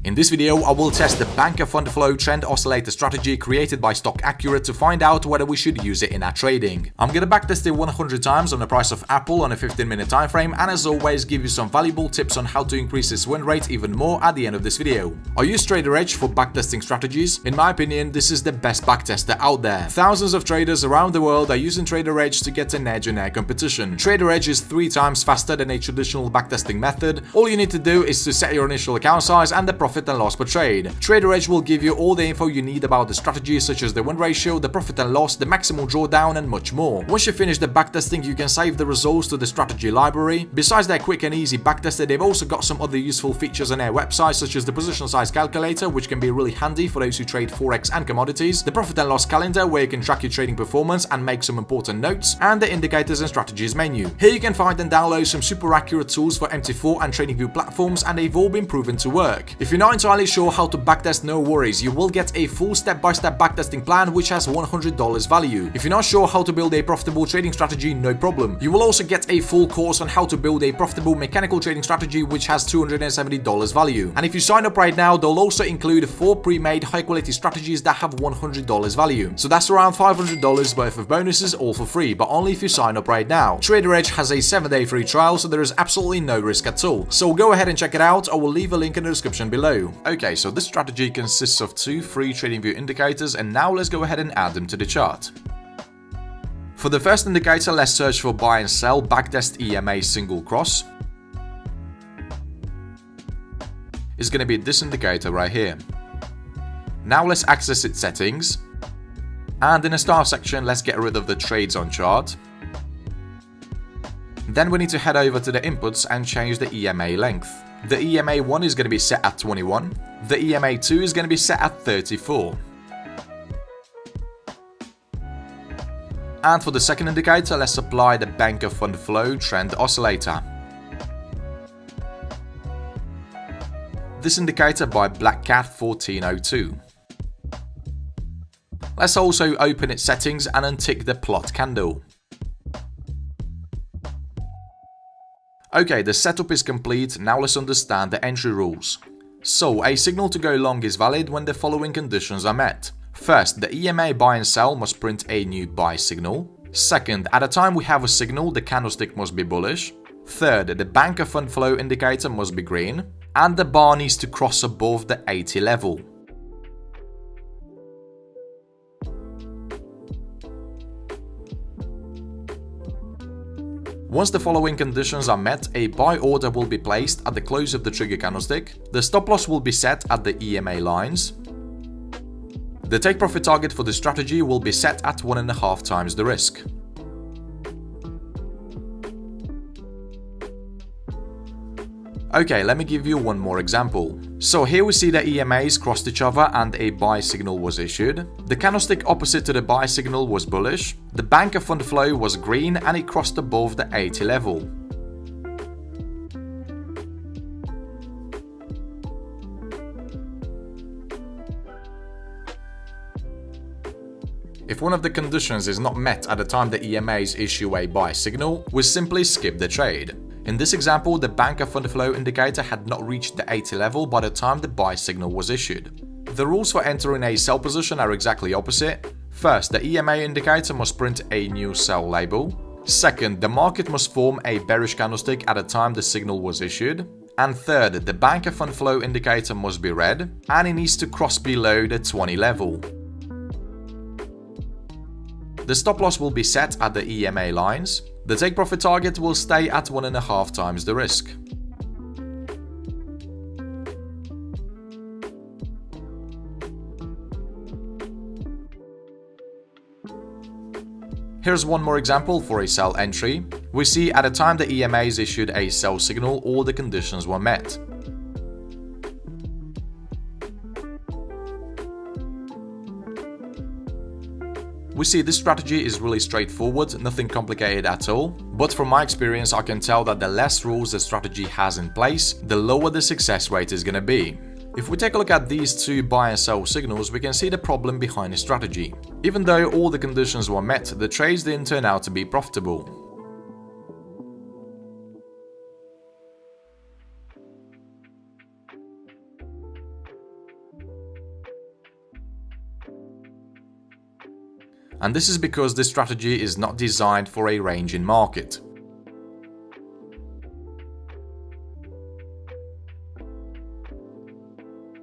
In this video, I will test the banker fund flow trend oscillator strategy created by Stock Accurate to find out whether we should use it in our trading. I'm gonna backtest it 100 times on the price of Apple on a 15-minute time frame, and as always give you some valuable tips on how to increase this win rate even more at the end of this video. I use Trader Edge for backtesting strategies. In my opinion, this is the best backtester out there. Thousands of traders around the world are using Trader Edge to get an edge in their competition. Trader Edge is 3 times faster than a traditional backtesting method. All you need to do is to set your initial account size and the profit and loss per trade. Trader Edge will give you all the info you need about the strategy, such as the win ratio, the profit and loss, the maximum drawdown, and much more. Once you finish the backtesting, you can save the results to the strategy library. Besides their quick and easy backtester, they've also got some other useful features on their website, such as the position size calculator, which can be really handy for those who trade forex and commodities, the profit and loss calendar, where you can track your trading performance and make some important notes, and the indicators and strategies menu. Here you can find and download some super accurate tools for MT4 and TradingView platforms, and they've all been proven to work. If you're not entirely sure how to backtest, no worries, you will get a full step-by-step backtesting plan which has $100 value. If you're not sure how to build a profitable trading strategy, no problem. You will also get a full course on how to build a profitable mechanical trading strategy which has $270 value. And if you sign up right now, they'll also include 4 pre-made high-quality strategies that have $100 value. So that's around $500 worth of bonuses, all for free, but only if you sign up right now. Trader Edge has a 7-day free trial, so there is absolutely no risk at all. So go ahead and check it out. I will leave a link in the description below. Okay, so this strategy consists of 2 free TradingView indicators, and now let's go ahead and add them to the chart. For the first indicator, let's search for buy and sell backtest EMA single cross. It's going to be this indicator right here. Now let's access its settings, and in the start section let's get rid of the trades on chart. Then we need to head over to the inputs and change the EMA length. The EMA 1 is going to be set at 21. The EMA 2 is going to be set at 34. And for the second indicator, let's apply the banker fund flow trend oscillator. This indicator by Black Cat 1402. Let's also open its settings and untick the plot candle. Okay, the setup is complete. Now let's understand the entry rules. So, a signal to go long is valid when the following conditions are met. First, the EMA buy and sell must print a new buy signal. Second, at the time we have a signal, the candlestick must be bullish. Third, the banker fund flow indicator must be green. And the bar needs to cross above the 80 level. Once the following conditions are met, a buy order will be placed at the close of the trigger candlestick. The stop loss will be set at the EMA lines. The take profit target for the strategy will be set at 1.5 times the risk. Okay, let me give you one more example. So here we see the EMAs crossed each other and a buy signal was issued. The candlestick opposite to the buy signal was bullish. The banker fund flow was green and it crossed above the 80 level. If one of the conditions is not met at the time the EMAs issue a buy signal, we simply skip the trade. In this example, the banker fund flow indicator had not reached the 80 level by the time the buy signal was issued. The rules for entering a sell position are exactly opposite. First, the EMA indicator must print a new sell label. Second, the market must form a bearish candlestick at the time the signal was issued. And third, the banker fund flow indicator must be red, and it needs to cross below the 20 level. The stop loss will be set at the EMA lines. The take profit target will stay at 1.5 times the risk. Here's one more example for a sell entry. We see at the time the EMAs issued a sell signal, all the conditions were met. We see this strategy is really straightforward, nothing complicated at all, but from my experience I can tell that the less rules the strategy has in place, the lower the success rate is gonna be. If we take a look at these 2 buy and sell signals, we can see the problem behind the strategy. Even though all the conditions were met, the trades didn't turn out to be profitable. and this is because this strategy is not designed for a ranging market.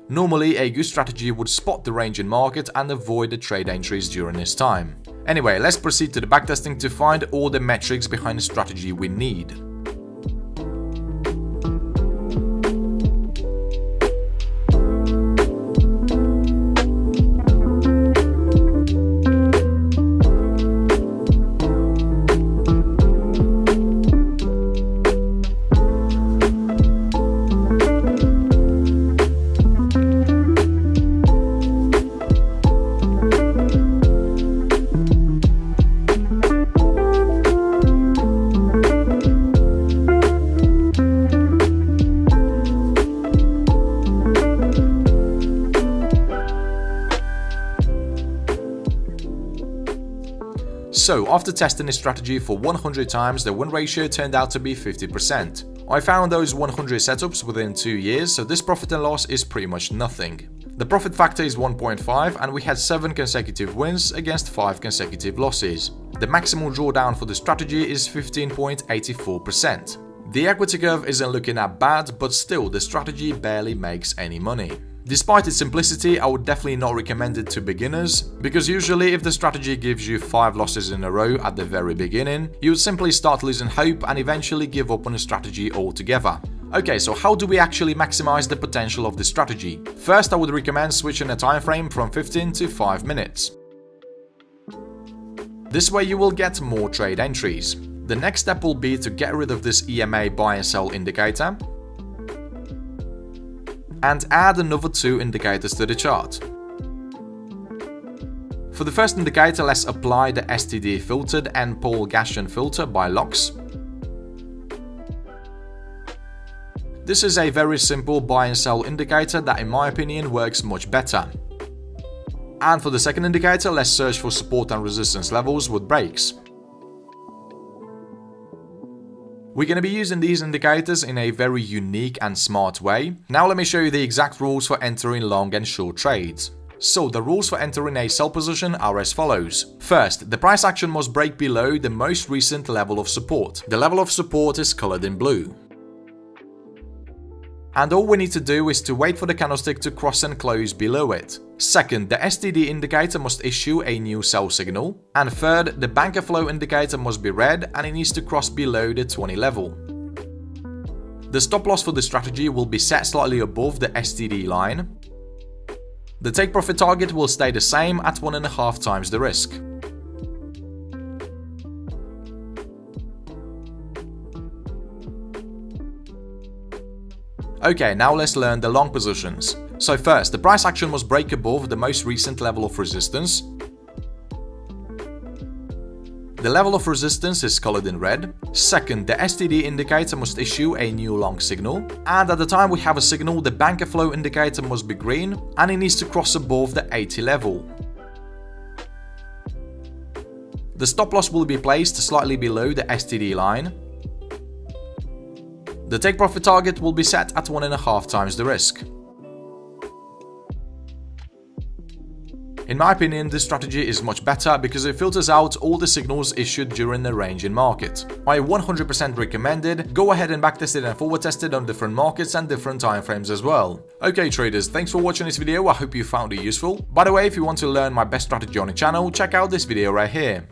Normally, a good strategy would spot the ranging market and avoid the trade entries during this time. Anyway, let's proceed to the backtesting to find all the metrics behind the strategy we need. So, after testing this strategy for 100 times, the win ratio turned out to be 50%. I found those 100 setups within 2 years, so this profit and loss is pretty much nothing. The profit factor is 1.5 and we had 7 consecutive wins against 5 consecutive losses. The maximum drawdown for the strategy is 15.84%. The equity curve isn't looking that bad, but still the strategy barely makes any money. Despite its simplicity, I would definitely not recommend it to beginners, because usually if the strategy gives you 5 losses in a row at the very beginning, you would simply start losing hope and eventually give up on the strategy altogether. Okay, so how do we actually maximize the potential of this strategy? First, I would recommend switching the time frame from 15 to 5 minutes. This way you will get more trade entries. The next step will be to get rid of this EMA buy and sell indicator and add another 2 indicators to the chart. For the first indicator, let's apply the STD filtered and Paul Gaussian filter by Locks. This is a very simple buy and sell indicator that in my opinion works much better. And for the second indicator, let's search for support and resistance levels with breaks. We're going to be using these indicators in a very unique and smart way. Now let me show you the exact rules for entering long and short trades. So the rules for entering a sell position are as follows. First, the price action must break below the most recent level of support. The level of support is colored in blue. And all we need to do is to wait for the candlestick to cross and close below it. Second, the STD indicator must issue a new sell signal. And third, the banker flow indicator must be red and it needs to cross below the 20 level. The stop loss for the strategy will be set slightly above the STD line. The take profit target will stay the same at 1.5 times the risk. Okay, now let's learn the long positions. So first, the price action must break above the most recent level of resistance. The level of resistance is colored in red. Second, the STD indicator must issue a new long signal. And at the time we have a signal, the banker flow indicator must be green and it needs to cross above the 80 level. The stop loss will be placed slightly below the STD line. The take profit target will be set at 1.5 times the risk. In my opinion, this strategy is much better because it filters out all the signals issued during the ranging market. I 100% recommend it. Go ahead and backtest it and forward test it on different markets and different time frames as well. Okay traders, thanks for watching this video. I hope you found it useful. By the way, if you want to learn my best strategy on the channel, check out this video right here.